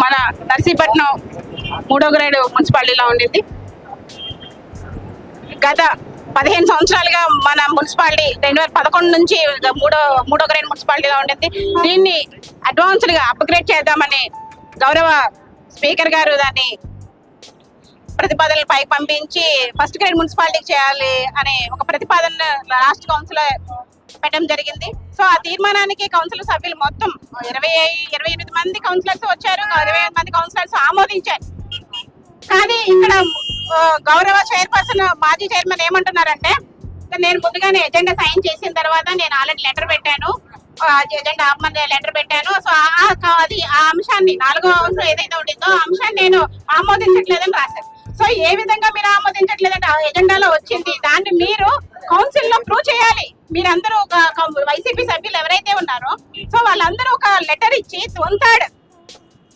మన నర్సీపట్నం 3వ గ్రేడ్ మున్సిపాలిటీలో ఉండింది. గత 15 సంవత్సరాలుగా మన మున్సిపాలిటీ 2011 నుంచి మూడో గ్రేడ్ మున్సిపాలిటీలో ఉండింది. దీన్ని అడ్వాన్స్డ్గా అప్గ్రేడ్ చేద్దామని గౌరవ స్పీకర్ గారు దాన్ని ప్రతిపాదనలు పైకి పంపించి ఫస్ట్ గ్రేడ్ మున్సిపాలిటీకి చేయాలి అనే ఒక ప్రతిపాదన లాస్ట్ కౌన్సిల్ పెట్టడం జరిగింది. సో ఆ తీర్మానానికి కౌన్సిల్ సభ్యులు మొత్తం 28 మంది కౌన్సిలర్స్ వచ్చారు. 25 మంది కౌన్సిలర్స్ ఆమోదించారు. కానీ ఇక్కడ గౌరవ చైర్పర్సన్ మాజీ చైర్మన్ ఏమంటున్నారంటే, నేను ముందుగానే ఎజెండా సైన్ చేసిన తర్వాత నేను ఆల్రెడీ లెటర్ పెట్టాను, ఎజెండా ఆపమని లెటర్ పెట్టాను. సో అది ఆ అంశాన్ని 4వ అంశం ఏదైతే ఉండిందో ఆ అంశాన్ని నేను ఆమోదించట్లేదని రాశారు. సో ఏ విధంగా మీరు ఆమోదించట్లేదంటే ఆ ఎజెండాలో వచ్చింది దాన్ని మీరు కౌన్సిల్ లో ప్రూవ్ చేయాలి. మీరందరూ ఒక వైసీపీ సభ్యులు ఎవరైతే ఉన్నారో సో వాళ్ళందరూ ఒక లెటర్ ఇచ్చి 1/3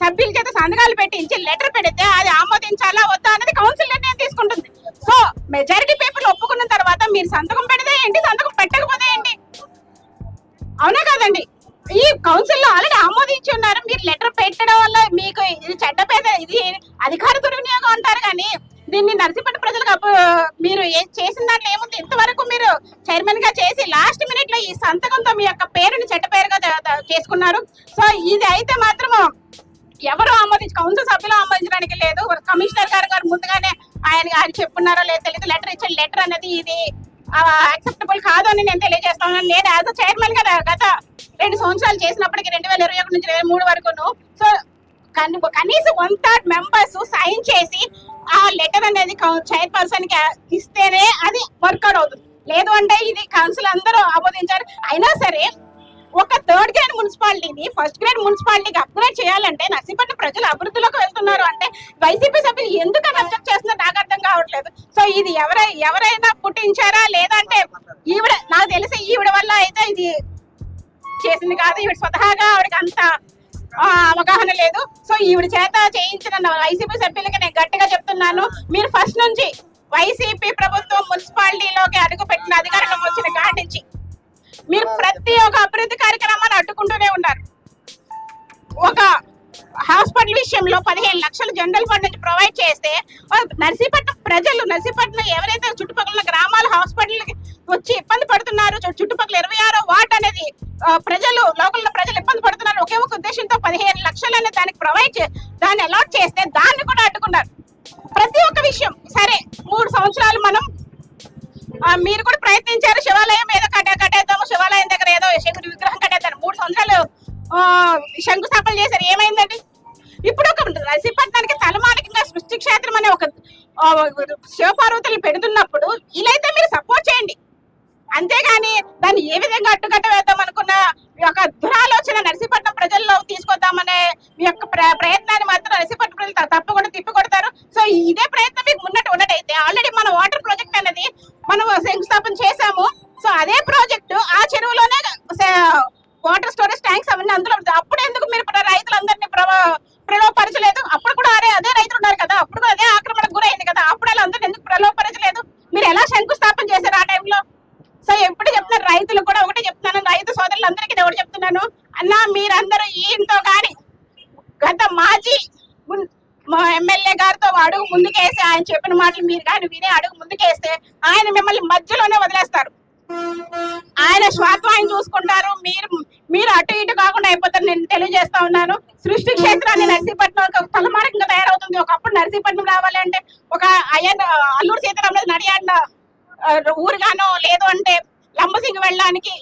సభ్యుల చేత సంతకాలు పెట్టించి లెటర్ పెడితే అది ఆమోదించాలా వద్దా అనేది కౌన్సిల్ నిర్ణయం తీసుకుంటుంది. సో మెజారిటీ పేపర్లు ఒప్పుకున్న తర్వాత మీరు సంతకం పెడితే ఏంటి, సంతకం పెట్టకపోతే ఏంటి? అవునా కాదండి? ఈ కౌన్సిల్ లో ఆల్రెడీ ఆమోదించి ఉన్నారు. మీరు లెటర్ పెట్టడం వల్ల మీకు ఇది చెడ్డపేద, ఇది అధికార దుర్వినియోగం అంటారు. కానీ దీన్ని నర్సీపట్నం ప్రజలకు మీరు చేసిన దాంట్లో ఏముంది? ఇంతవరకు మీరు చైర్మన్ గా చేసి లాస్ట్ మినిట్ లో ఈ సంతకంతో మీ యొక్క పేరుని చెడ్డ పేరుగా చేసుకున్నారు. సో ఇది అయితే మాత్రం ఎవరు కౌన్సిల్ సభ్యులు ఆమోదించడానికి లేదు. కమిషనర్ గారు ముందుగానే ఆయన చెప్పున్నారో లేదో తెలియదు. లెటర్ ఇచ్చిన లెటర్ అనేది ఇది యాక్సెప్టబుల్ కాదు అని నేను తెలియజేస్తాను. నేను యాజ్ అ చైర్మన్ గా గత 2 సంవత్సరాలు చేసినప్పటికీ 2021 నుంచి 2023 వరకును సో కనీసం 1/3 మెంబర్స్ సైన్ చేసి ఆ లెటర్ అనేది చైర్పర్సన్ కి ఇస్తేనే అది వర్కౌట్ అవుతుంది. లేదు అంటే ఇది కౌన్సిల్ అందరూ ఆమోదించారు. అయినా సరే ఒక 3rd గ్రేడ్ మున్సిపాలిటీని ఫస్ట్ గ్రేడ్ మున్సిపాలిటీకి అప్గ్రేడ్ చేయాలంటే నర్సీపట్నం ప్రజలు అభివృద్ధిలోకి వెళ్తున్నారు అంటే వైసీపీ సభ్యులు ఎందుకని అబ్జెక్ట్ చేస్తున్నారో నాకు అర్థం కావట్లేదు. సో ఇది ఎవరైనా పుట్టించారా లేదంటే ఈవిడ, నాకు తెలిసి ఈవిడ వల్ల అయితే ఇది చేసింది కాదు. ఈవిడ స్వతహాగా ఆవిడకి అంత అవగాహన లేదు. సో ఈవిడ చేత చేయించిన వైసీపీ సభ్యులకి నేను గట్టిగా చెప్తున్నాను, మీరు ఫస్ట్ నుంచి వైసీపీ ప్రభుత్వం మున్సిపాలిటీలోకి అడుగు పెట్టిన అధికారంలోకి వచ్చిన కాడి నుంచి మీరు ప్రతి ఒక్క అభివృద్ధి కార్యక్రమాన్ని అడ్డుకుంటూనే ఉన్నారు. ఒక హాస్పిటల్ విషయంలో 15 లక్షలు జనరల్ ఫండ్ నుంచి ప్రొవైడ్ చేస్తే నర్సీపట్నం ప్రజలు, నర్సీపట్నం ఎవరైతే చుట్టుపక్కల గ్రామాల హాస్పిటల్కి వచ్చి ఇబ్బంది పడుతున్నారు, చుట్టుపక్కల 26వ వార్డ్ అనేది ప్రజలు, లోకల్ ప్రజలు ఇబ్బంది పడుతున్నారు. ఒకే ఒక ఉద్దేశంతో 15 లక్షలు అనేది దానికి దాన్ని అలాట్ చేస్తే దాన్ని కూడా అడ్డుకున్నారు. ప్రతి ఒక్క విషయం సరే 3 సంవత్సరాలు మనం మీరు కూడా ప్రయత్నించారు, శివాలయం ఏదో కట్టేద్దాము, శివాలయం దగ్గర ఏదో శంకుడి విగ్రహం కట్టేద్దాం. 3 సంవత్సరాలు శంకుస్థాపన చేశారు. ఏమైందండి? ఇప్పుడు ఒక నర్సీపట్నానికి తలమానికంగా సృష్టి క్షేత్రం అనే ఒక శివపార్వతులు పెడుతున్నప్పుడు వీలైతే మీరు సపోర్ట్ చేయండి. అంతేగాని దాన్ని ఏ విధంగా అడ్డుకట్ట వేద్దాం అనుకున్న మీ యొక్క దురాలోచన నర్సీపట్నం ప్రజల్లో తీసుకొద్దామనే మీ యొక్క ప్రయత్నాన్ని మాత్రం నర్సీపట్నం ప్రజలు తప్పకుండా తిప్పికొడతారు. సో ఇదే ప్రయత్నం మీకు ఉన్నట్టయితే ఆల్రెడీ మన వాటర్ ప్రాజెక్ట్ అనేది మనం శంకుస్థాపన చేశాము. సో అదే ప్రాజెక్టు ఆ చెరువులోనే వాటర్ స్టోరేజ్ ట్యాంక్స్ అవన్నీ అందులో అప్పుడు ఎందుకు మీరు రైతులందరినీ ప్రలోభపరచలేదు? అప్పుడు కూడా అదే రైతులు ఉన్నారు కదా, అప్పుడు అదే ఆక్రమణకు గురైంది కదా, అప్పుడు అలా అందరినీ ఎందుకు ప్రలోభపరచలేదు? మీరు ఎలా శంకుస్థాపన చేశారు ఆ టైంలో? సో ఎప్పుడు చెప్తున్నారు రైతులు కూడా ఒకటే చెప్తున్నాను, రైతు సోదరులందరికీ ఒకటి చెప్తున్నాను, అన్నా మీరందరూ ఈయంతో కానీ గత మాజీ ఎమ్మెల్యే గారితో అడుగు ముందుకేసి ఆయన చెప్పిన మాటలు మీరు కానీ వినే అడుగు ముందుకేస్తే ఆయన మిమ్మల్ని మధ్యలోనే వదిలేస్తారు. ఆయన స్వార్థం ఆయన చూసుకుంటారు, మీరు అటు ఇటు కాకుండా అయిపోతారు. నేను తెలియజేస్తా ఉన్నాను, సృష్టి క్షేత్రాన్ని నర్సీపట్నం తలమానికంగా తయారవుతుంది. ఒకప్పుడు నర్సీపట్నం రావాలి అంటే ఒక అల్లూరు సీతారామరాజు నడియాడిన ఊరుగానో లేదు అంటే లంబసింగి వెళ్ళడానికి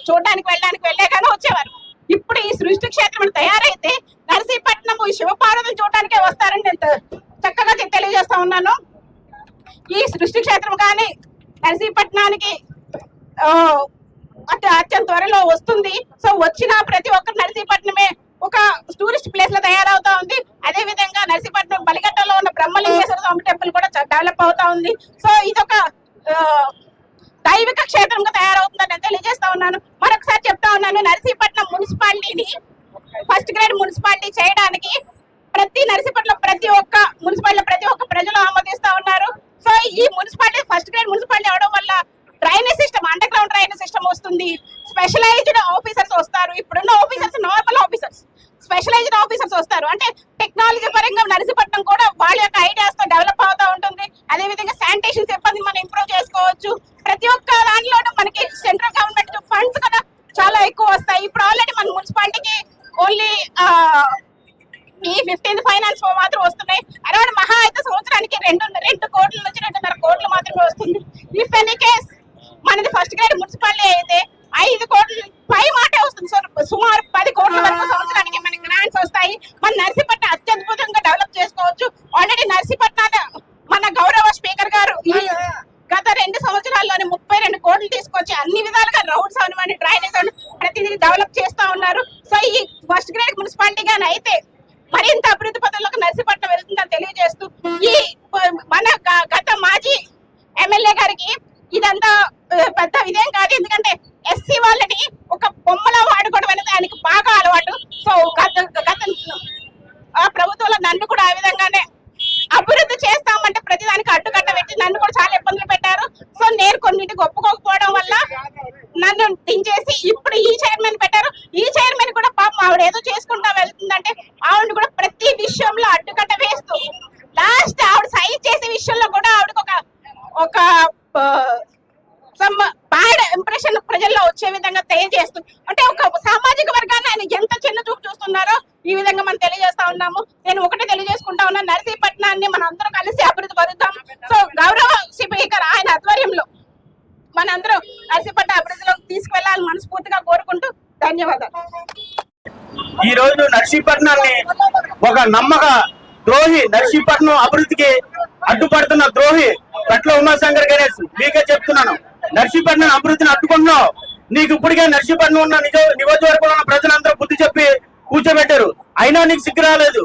వెళ్ళేగానో వచ్చేవారు. ఇప్పుడు ఈ సృష్టి క్షేత్రం తయారైతే నర్సీపట్నం శివపార్వతులు చూడటానికే వస్తారని నేను చక్కగా తెలియజేస్తా ఉన్నాను. ఈ సృష్టి క్షేత్రం కానీ నర్సీపట్నానికి అత్యంత త్వరలో వస్తుంది. సో వచ్చిన ప్రతి ఒక్కరు నర్సీపట్నమే ఒక టూరిస్ట్ ప్లేస్ లో తయారవుతా ఉంది. అదే విధంగా నర్సీపట్నం బలిగట్టలో ఉన్న బ్రహ్మలింగేశ్వర స్వామి టెంపుల్ కూడా డెవలప్ అవుతా ఉంది. సో ఇదొక దైవిక క్షేత్రంగా తయారవుతుందని నేను తెలియజేస్తా ఉన్నాను. మరొకసారి చెప్తా ఉన్నాను, నర్సీపట్నం మున్సిపాలిటీని ఫస్ట్ గ్రేడ్ మున్సిపాలిటీ చేయడానికి నర్సీపట్నం ప్రతి ఒక్క ప్రజలు ఆమోదిస్తా ఉన్నారు. సో ఈ మున్సిపాలిటీ ఫస్ట్ గ్రేడ్ మున్సిపాలిటీ అవడం వల్ల drainage system, under ground drainage system వస్తుంది. స్పెషలైజ్డ్ ఆఫీసర్స్ వస్తారు. ఇప్పుడున్న officers normal officers, specialized officers వస్తారు. అంటే టెక్నాలజీ పరంగా నర్సీపట్నం కూడా వాళ్ళ యొక్క ఐడియాస్ తో డెవలప్ అవుతా ఉంటుంది. అదే విధంగా శానిటేషన్ సిబ్బంది మనం ఇంప్రూవ్ చేసుకోవచ్చు. ప్రతి ఒక్క దాంట్లోనూ మనకి సెంట్రల్ గవర్నమెంట్ ఫండ్స్ కూడా చాలా ఎక్కువ వస్తాయి. ఇప్పుడు ఆల్రెడీ మన మున్సిపాలిటీకి ఓన్లీ ఈ 15th ఫైనాన్స్ మాత్రం వస్తున్నాయి. అరౌండ్ మహా అయితే సంవత్సరానికి 2 కోట్ల నుంచి 2.5 కోట్లు మాత్రమే వస్తుంది. ఇఫ్ ఎనీ కేస్ మనది ఫస్ట్ గ్రేడ్ మున్సిపాలిటీ అయితే 5 కోట్ల పై మాటే వస్తుంది. సుమారు 10 కోట్ల వరకు సంవత్సరానికి మనకి గ్రాంట్స్ వస్తాయి. మన నర్సీపట్నం అత్యద్భుతంగా డెవలప్ చేసుకోవచ్చు. ఆల్రెడీ నర్సీపట్నం మన గౌరవ స్పీకర్ గారు గత 2 సంవత్సరాల్లోనే 32 కోట్లు తీసుకొచ్చి అన్ని విధాలుగా రోడ్స్ అవనివ్వండి, డ్రైనేజ్ ప్రతిదీ డెవలప్ చేస్తా ఉన్నారు. సో ఈ ఫస్ట్ గ్రేడ్ మున్సిపాలిటీ గాని అయితే మరింత అభివృద్ధి పథంలోకి నర్సీపట్నం వెళ్తుందని తెలియజేస్తూ ఈ మన గత మాజీ ఎమ్మెల్యే గారికి ఇదంతా పెద్ద ఇదేం కాదు. ఎందుకంటే ఎస్సీ వాళ్ళని ఒక బొమ్మలా వాడుకోవడం అనేది ఆయనకి బాగా అలవాటు. సో గత ఆ ప్రభుత్వంలో నన్ను కూడా ఆ విధంగానే అభివృద్ధి చేస్తామంటే ప్రతిదానికి అడ్డుకట్ట పెట్టి నన్ను కూడా చాలా ఇబ్బందులు పెట్టారు. సో నేను కొన్నింటికి ఒప్పుకోకపోవడం వల్ల నన్ను దించేసి ఇప్పుడు ఈ చైర్మన్ పెట్టారు. ఈ చైర్మన్ కూడా పాపం ఆవిడ ఏదో చేసుకుంటా వెళ్తుందంటే ఆవిడ కూడా ప్రతి విషయంలో అడ్డుకట్ట వేస్తూ లాస్ట్ ఆవిడ సైజ్ చేసే విషయంలో కూడా ఆవిడకి ఒక బ్యాడ్ ఇంప్రెషన్ ప్రజల్లో వచ్చే విధంగా తెలియజేస్తూ, అంటే ఒక సామాజిక వర్గాన్ని ఆయన ఎంత చిన్న చూపు చూస్తున్నారో ఈ విధంగా మనం తెలియజేస్తా ఉన్నాము. నేను ఒకటే తెలియజేసుకుంటా ఉన్నాను, నర్సీపట్నాన్ని మనం అందరం కలిసి అభివృద్ధి పరుద్దాం. సో గౌరవ స్పీకర్ ఆయన ఆధ్వర్యంలో మనందరం నర్సీపట్నం అభివృద్ధిలోకి తీసుకువెళ్ళాలని మనస్ఫూర్తిగా కోరుకుంటూ ధన్యవాదాలు. ఈ రోజు నర్సీపట్నాన్ని ఒక నమ్మక ద్రోహి, నర్సీపట్నం అభివృద్ధికి అడ్డుపడుతున్న ద్రోహి కట్ల ఉమాశంకర్ గణేష్ మీకే చెప్తున్నాను, నర్సీపట్నం అభివృద్ధిని అడ్డుకుంటున్నావు. నీకు ఇప్పటికే నర్సీపట్నం ఉన్న నియోజకవర్గంలో ఉన్న ప్రజలందరూ బుద్ధి చెప్పి కూర్చోబెట్టారు, అయినా నీకు సిగ్గు రాలేదు.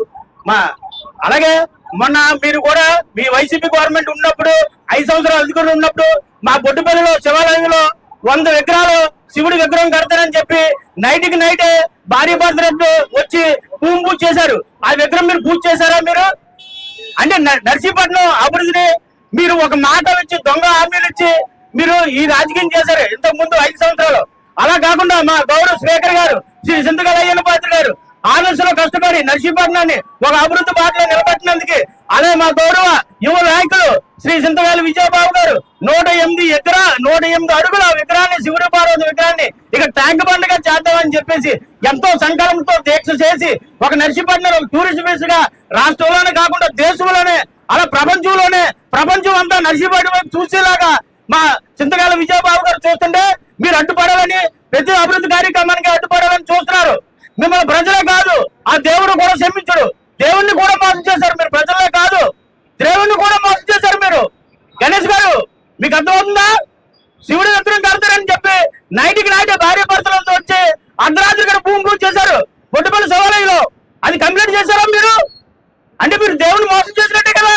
అలాగే మొన్న మీరు కూడా మీ వైసీపీ గవర్నమెంట్ ఉన్నప్పుడు 5 సంవత్సరాలు అధికారులు ఉన్నప్పుడు మా బొడ్డుపల్లిలో శివాలయంలో 100 విగ్రహాలు శివుడి విగ్రహం కడతారని చెప్పి నైట్కి నైటే భార్య భర్తలతో వచ్చి పూజ చేశారు. ఆ విగ్రహం మీరు పూజ చేశారా? మీరు అంటే నర్సీపట్నం అభివృద్ధిని మీరు ఒక మాట ఇచ్చి దొంగ హామీలు ఇచ్చి మీరు ఈ రాజకీయం చేశారు ఇంతకు ముందు 5 సంవత్సరాలు. అలా కాకుండా మా గౌరవ స్పీకర్ గారు శ్రీ సింతకాల అయ్యన్న పాత్ర గారు ఆదర్శంలో కష్టపడి నర్సీపట్నాన్ని ఒక అభివృద్ధి బాటలో నిలబెట్టినందుకు, అదే మా గౌరవ యువ నాయకులు శ్రీ సింతకాల విజయబాబు గారు 108 అడుగుల విగ్రహాన్ని, శివుడి పార్వతి విగ్రహాన్ని ఇక ట్యాంక్ బండ్గా చేద్దామని చెప్పేసి ఎంతో సంకల్పంతో దీక్ష చేసి ఒక నర్సీపట్నం ఒక టూరిస్ట్ ప్లేస్ గా రాష్ట్రంలోనే కాకుండా దేశంలోనే అలా ప్రపంచం అంతా నర్సీపట్నం చూసేలాగా మా చింతకాల విజయబాబు గారు చూస్తుంటే మీరు అడ్డుపడాలని, ప్రతి అభివృద్ధి కార్యక్రమానికి అడ్డుపడాలని చూస్తున్నారు. మిమ్మల్ని ప్రజలే కాదు ఆ దేవుడు కూడా క్షమించడు. దేవుణ్ణి కూడా మోసం చేశారు మీరు, ప్రజలే కాదు దేవుణ్ణి కూడా మోసం చేశారు మీరు. గణేష్ గారు మీకు అర్థమవుతుందా? శివుడి విగ్రహం కడతారని చెప్పి నైట్కి నైట్ భార్య భర్తలతో వచ్చి అర్ధరాత్రి గారు పూజ చేశారు బొడ్డుపల్లి శివాలయంలో. అది కంప్లీట్ చేశారా మీరు? అంటే మీరు దేవుని మోసం చేసినట్టే కదా.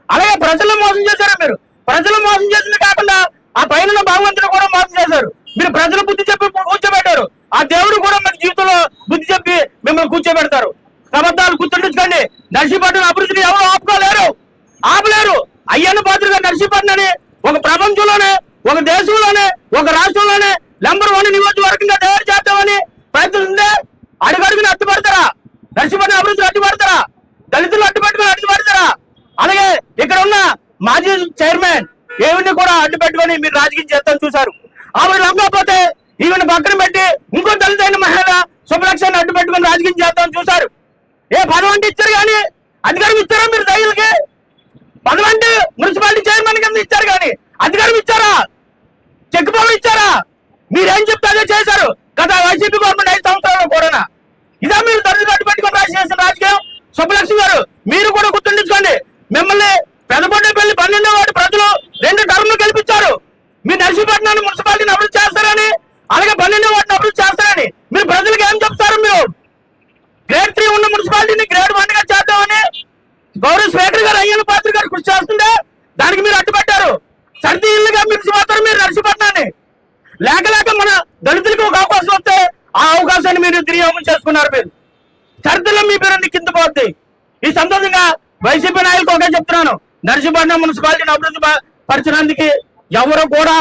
అలాగే ప్రజలను మోసం చేశారు మీరు. ప్రజలు మోసం చేసింది కాకుండా ఆ పైన భగవంతుడు కూడా మోసం చేశారు. మీరు ప్రజలు బుద్ధి చెప్పి కూర్చోబెట్టారు, ఆ దేవుడు కూడా మన జీవితంలో బుద్ధి చెప్పి మిమ్మల్ని కూర్చోబెడతారు. అబద్ధాలు గుర్తుంచుకోండి. నర్సీపట్నం అభివృద్ధిని ఎవరు ఆపలేరు. అయ్యన్న పాత్ర గారు నర్సీపట్నాన్ని ఒక ప్రపంచంలోనే, ఒక దేశంలోనే, ఒక రాష్ట్రంలోనే నంబర్ 1 నియోజకవర్గంగా తయారు చేద్దామని ప్రయత్నిస్తుంటే అడుగడుగుని అడ్డుపడతారా? నర్సీపట్నం అభివృద్ధిని అడ్డుపడతారా? దళితులు అడ్డుపడతారా? అలాగే ఇక్కడ ఉన్న మాజీ చైర్మన్ ఏమిని కూడా అడ్డు పెట్టుకొని మీరు రాజకీయం చేస్తాను చూశారు. ఆవిడ లొంగకపోతే ఈవిని పక్కన పెట్టి ఇంకో దళితైన మహిళ శుభలక్ష్యాన్ని అడ్డు పెట్టుకొని రాజకీయం చేస్తామని చూశారు. ఏ పదవి అంటే ఇచ్చారు కానీ అధికారం ఇచ్చారా మీరు? దళితులకి పదవి అంటే మున్సిపాలిటీ చైర్మన్ కింద ఇచ్చారు కానీ అధికారం ఇచ్చారా? చెక్ పవర్ ఇచ్చారా? మీరేం చెప్తే అదే చేశారు గత వైసీపీ గవర్నమెంట్ 5 సంవత్సరాలు కూడా. ఇదా మీరు దళితులు అడ్డు పెట్టుకొని చేసిన రాజకీయం? శుభలక్ష్మి గారు మీరు కూడా గుర్తుండించుకోండి, మిమ్మల్ని పెదపొండపల్లి 12వ వార్డు ప్రజలు 2 టర్మ్లు గెలిపించారు. మీరు నర్సీపట్నాన్ని మున్సిపాలిటీని అభివృద్ధి చేస్తారని, అలాగే 12వ వార్డుని అభివృద్ధి చేస్తారని మీరు ప్రజలకు ఏం చెప్తారు? మీరు గ్రేడ్ 3 ఉన్న మున్సిపాలిటీని గ్రేడ్ 1 గా చేద్దామని గౌరవ స్పీకర్ గారు అయ్యన్న పాత్ర గారు కృషి చేస్తుంటే దానికి మీరు అడ్డుపట్టారు. సర్ది ఇల్లుగా మిర్చిపోతారు మీరు నర్సీపట్నాన్ని. లేక మన దళితులకు ఒక అవకాశం వస్తే ఆ అవకాశాన్ని మీరు దుర్వినియోగం చేసుకున్నారు. మీరు చరిత్రలో మీ పేరు కింద పోద్ది. ఈ సందర్భంగా వైసీపీ నాయకులకు ఒకే చెప్తున్నాను, నర్సీపట్నం మున్సిపాలిటీని అభివృద్ధి పరిచినందుకు ఎవరు కూడా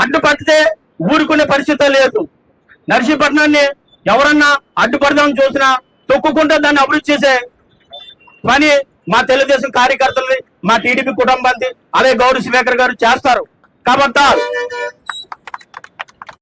అడ్డుపడితే ఊరుకునే పరిస్థితి లేదు. నర్సీపట్నాన్ని ఎవరన్నా అడ్డుపడదామని చూసినా తొక్కుకుంటూ దాన్ని అభివృద్ధి చేసే పని మా తెలుగుదేశం కార్యకర్తలు, మా టీడీపీ కుటుంబాన్ని, అదే గౌరవ స్పీకర్ గారు చేస్తారు. కాబట్టి